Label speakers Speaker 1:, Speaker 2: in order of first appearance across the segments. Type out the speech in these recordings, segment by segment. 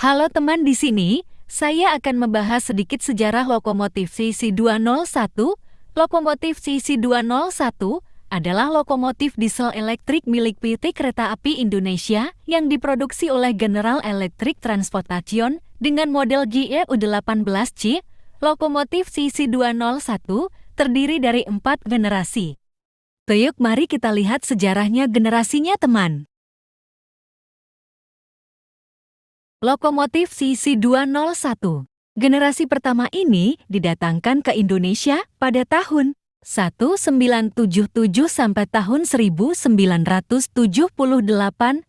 Speaker 1: Halo teman, di sini saya akan membahas sedikit sejarah lokomotif CC201. Lokomotif CC201 adalah lokomotif diesel elektrik milik PT Kereta Api Indonesia yang diproduksi oleh General Electric Transportation dengan model GEU18C. Lokomotif CC201 terdiri dari 4 generasi. Yuk mari kita lihat sejarahnya generasinya teman. Lokomotif CC201. Generasi pertama ini didatangkan ke Indonesia pada tahun 1977 sampai tahun 1978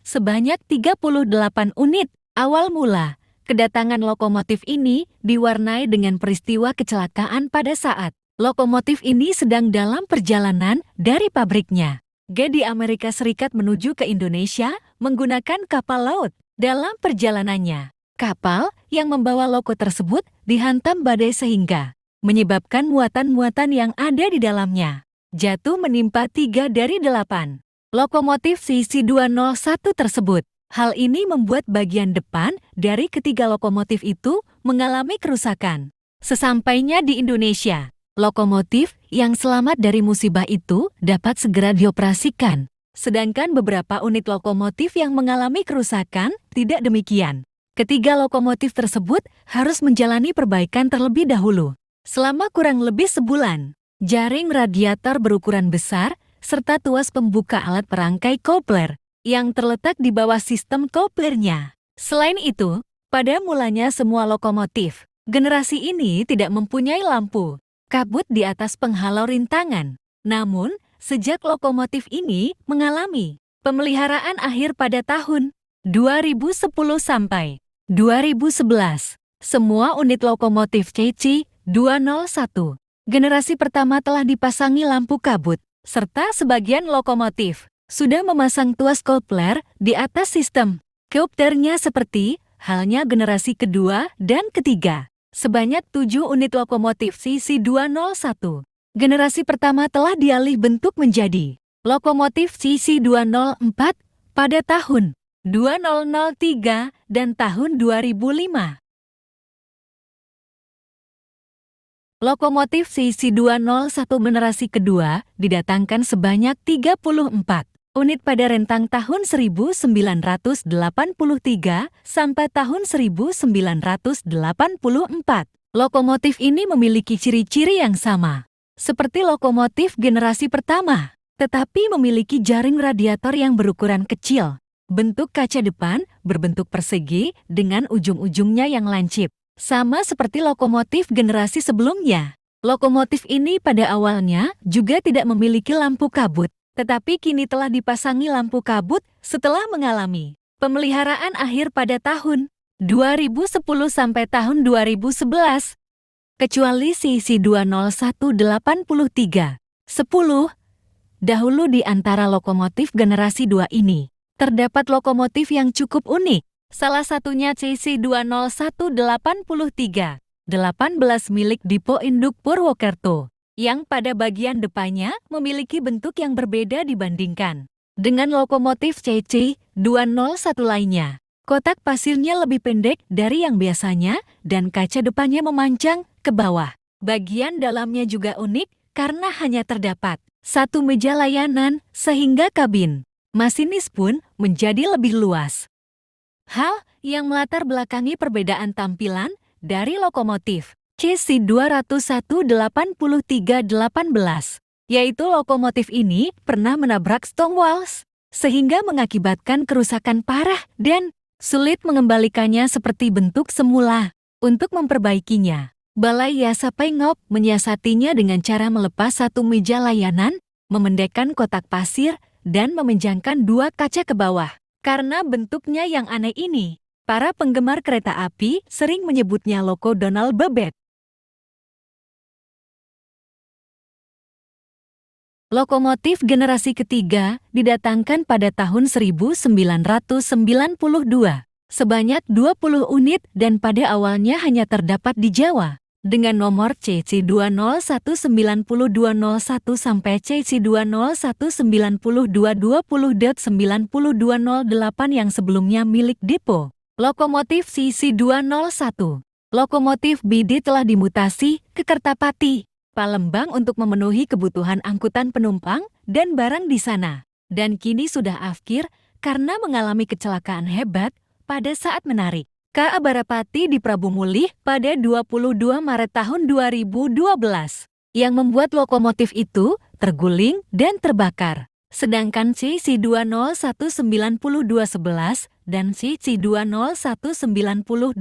Speaker 1: sebanyak 38 unit. Awal mula, kedatangan lokomotif ini diwarnai dengan peristiwa kecelakaan pada saat lokomotif ini sedang dalam perjalanan dari pabriknya di Amerika Serikat menuju ke Indonesia menggunakan kapal laut. Dalam perjalanannya, kapal yang membawa loko tersebut dihantam badai sehingga menyebabkan muatan-muatan yang ada di dalamnya jatuh menimpa 3 dari 8 lokomotif CC201 tersebut. Hal ini membuat bagian depan dari ketiga lokomotif itu mengalami kerusakan. Sesampainya di Indonesia, lokomotif yang selamat dari musibah itu dapat segera dioperasikan. Sedangkan beberapa unit lokomotif yang mengalami kerusakan tidak demikian. Ketiga lokomotif tersebut harus menjalani perbaikan terlebih dahulu. Selama kurang lebih sebulan, jaring radiator berukuran besar serta tuas pembuka alat perangkai kopler yang terletak di bawah sistem koplernya. Selain itu, pada mulanya semua lokomotif generasi ini tidak mempunyai lampu kabut di atas penghalau rintangan. Namun, sejak lokomotif ini mengalami pemeliharaan akhir pada tahun 2010 sampai 2011, semua unit lokomotif CC201 generasi pertama telah dipasangi lampu kabut, serta sebagian lokomotif sudah memasang tuas kopler di atas sistem koplernya seperti halnya generasi kedua dan ketiga. Sebanyak 7 unit lokomotif CC201 generasi pertama telah dialih bentuk menjadi lokomotif CC204 pada tahun 2003 dan tahun 2005. Lokomotif CC201 generasi kedua didatangkan sebanyak 34 unit pada rentang tahun 1983 sampai tahun 1984. Lokomotif ini memiliki ciri-ciri yang sama seperti lokomotif generasi pertama, tetapi memiliki jaring radiator yang berukuran kecil. Bentuk kaca depan berbentuk persegi dengan ujung-ujungnya yang lancip. Sama seperti lokomotif generasi sebelumnya. Lokomotif ini pada awalnya juga tidak memiliki lampu kabut, tetapi kini telah dipasangi lampu kabut setelah mengalami pemeliharaan akhir pada tahun 2010 sampai tahun 2011. Kecuali CC201-83-10, dahulu di antara lokomotif generasi 2 ini, terdapat lokomotif yang cukup unik. Salah satunya CC201-83-18 milik Dipo Induk Purwokerto, yang pada bagian depannya memiliki bentuk yang berbeda dibandingkan dengan lokomotif CC201 lainnya. Kotak pasirnya lebih pendek dari yang biasanya dan kaca depannya memanjang ke bawah. Bagian dalamnya juga unik karena hanya terdapat 1 meja layanan sehingga kabin masinis pun menjadi lebih luas. Hal yang melatar belakangi perbedaan tampilan dari lokomotif CC201-83-18, yaitu lokomotif ini pernah menabrak stone walls sehingga mengakibatkan kerusakan parah dan sulit mengembalikannya seperti bentuk semula. Untuk memperbaikinya, Balai Yasa Pengop menyiasatinya dengan cara melepas 1 meja layanan, memendekkan kotak pasir, dan memenjangkan 2 kaca ke bawah. Karena bentuknya yang aneh ini, para penggemar kereta api sering menyebutnya loko Donald Bebek. Lokomotif generasi ketiga didatangkan pada tahun 1992, sebanyak 20 unit dan pada awalnya hanya terdapat di Jawa, dengan nomor CC2019201 sampai CC2019220.9208 yang sebelumnya milik Dipo. Lokomotif CC201. Lokomotif BD telah dimutasi ke Kertapati, Palembang untuk memenuhi kebutuhan angkutan penumpang dan barang di sana. Dan kini sudah afkir karena mengalami kecelakaan hebat pada saat menarik. KA Barapati di Prabu Mulih pada 22 Maret tahun 2012, yang membuat lokomotif itu terguling dan terbakar. Sedangkan CC2019211 dan CC2019212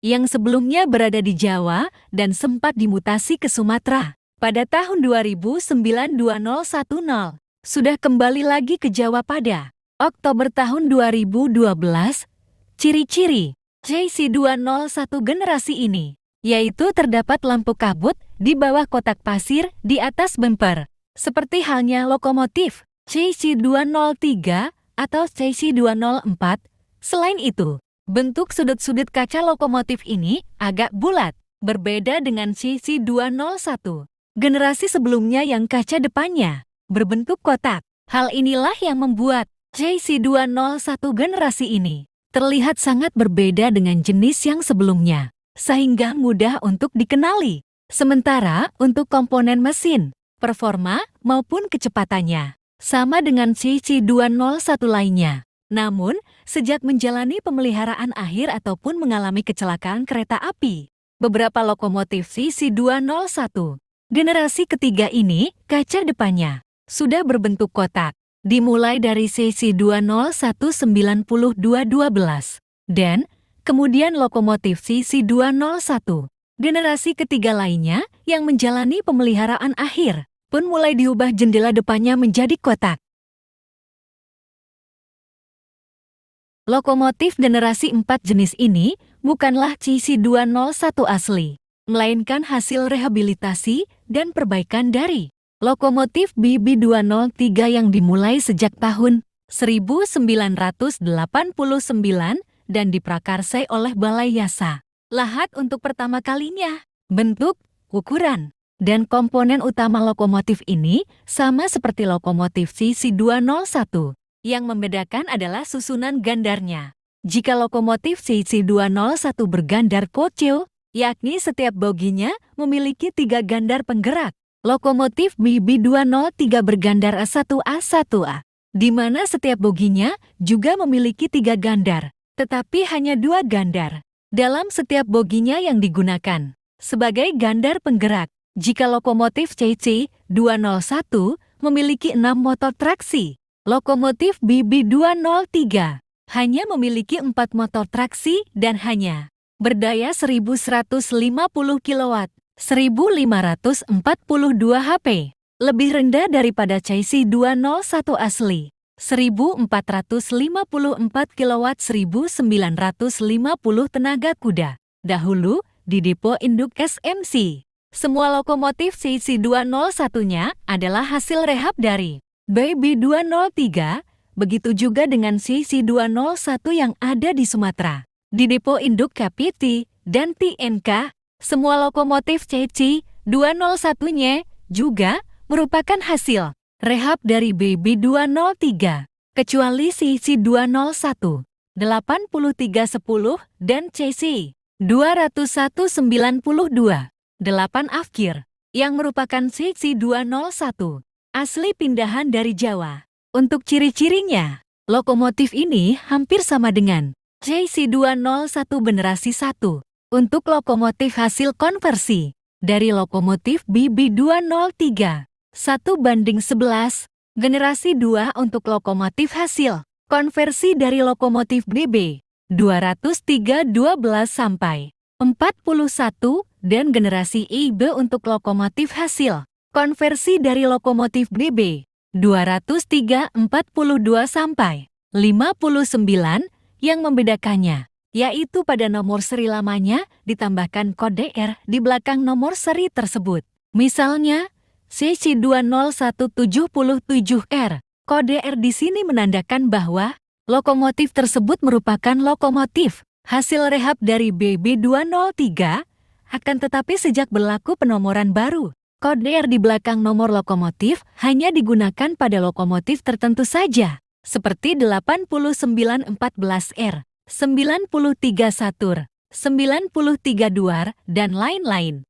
Speaker 1: yang sebelumnya berada di Jawa dan sempat dimutasi ke Sumatera pada tahun 2009-2010 sudah kembali lagi ke Jawa pada Oktober tahun 2012. Ciri-ciri CC201 generasi ini yaitu terdapat lampu kabut di bawah kotak pasir di atas bumper, seperti halnya lokomotif CC203 atau CC204. Selain itu, bentuk sudut-sudut kaca lokomotif ini agak bulat, berbeda dengan CC201. Generasi sebelumnya yang kaca depannya berbentuk kotak. Hal inilah yang membuat CC201 generasi ini terlihat sangat berbeda dengan jenis yang sebelumnya, sehingga mudah untuk dikenali. Sementara untuk komponen mesin, performa maupun kecepatannya sama dengan CC201 lainnya. Namun, sejak menjalani pemeliharaan akhir ataupun mengalami kecelakaan kereta api, beberapa lokomotif CC201 generasi ketiga ini kaca depannya sudah berbentuk kotak, dimulai dari CC2019212 dan kemudian lokomotif CC201 generasi ketiga lainnya yang menjalani pemeliharaan akhir pun mulai diubah jendela depannya menjadi kotak. Lokomotif generasi 4 jenis ini bukanlah CC201 asli, melainkan hasil rehabilitasi dan perbaikan dari lokomotif BB203 yang dimulai sejak tahun 1989 dan diprakarsai oleh Balai Yasa Lahat untuk pertama kalinya. Bentuk, ukuran, dan komponen utama lokomotif ini sama seperti lokomotif CC201. Yang membedakan adalah susunan gandarnya. Jika lokomotif CC201 bergandar koceo, yakni setiap boginya memiliki 3 gandar penggerak. Lokomotif BB203 bergandar A1A1A, di mana setiap boginya juga memiliki 3 gandar, tetapi hanya 2 gandar dalam setiap boginya yang digunakan sebagai gandar penggerak. Jika lokomotif CC201 memiliki 6 motor traksi, lokomotif BB203 hanya memiliki 4 motor traksi dan hanya berdaya 1150 kW. 1542 HP, lebih rendah daripada CC201 asli, 1454 kW 1950 tenaga kuda, dahulu di depo induk SMC. Semua lokomotif CC201-nya adalah hasil rehab dari BB203, begitu juga dengan CC201 yang ada di Sumatera, di depo induk KPT dan TNK. Semua lokomotif CC201-nya juga merupakan hasil rehab dari BB203, kecuali CC201, 8310 dan CC20192, 8 afkir, yang merupakan CC201, asli pindahan dari Jawa. Untuk ciri-cirinya, lokomotif ini hampir sama dengan CC201 generasi 1. Untuk lokomotif hasil konversi dari lokomotif BB203 1:11, generasi 2 untuk lokomotif hasil konversi dari lokomotif BB203 12 sampai 41 dan generasi IB untuk lokomotif hasil konversi dari lokomotif BB203 42 sampai 59. Yang membedakannya yaitu pada nomor seri lamanya ditambahkan kode R di belakang nomor seri tersebut. Misalnya, CC20177R. Kode R di sini menandakan bahwa lokomotif tersebut merupakan lokomotif hasil rehab dari BB203, akan tetapi sejak berlaku penomoran baru, kode R di belakang nomor lokomotif hanya digunakan pada lokomotif tertentu saja, seperti 8914R. 93 Satur, 93 Duar, dan lain-lain.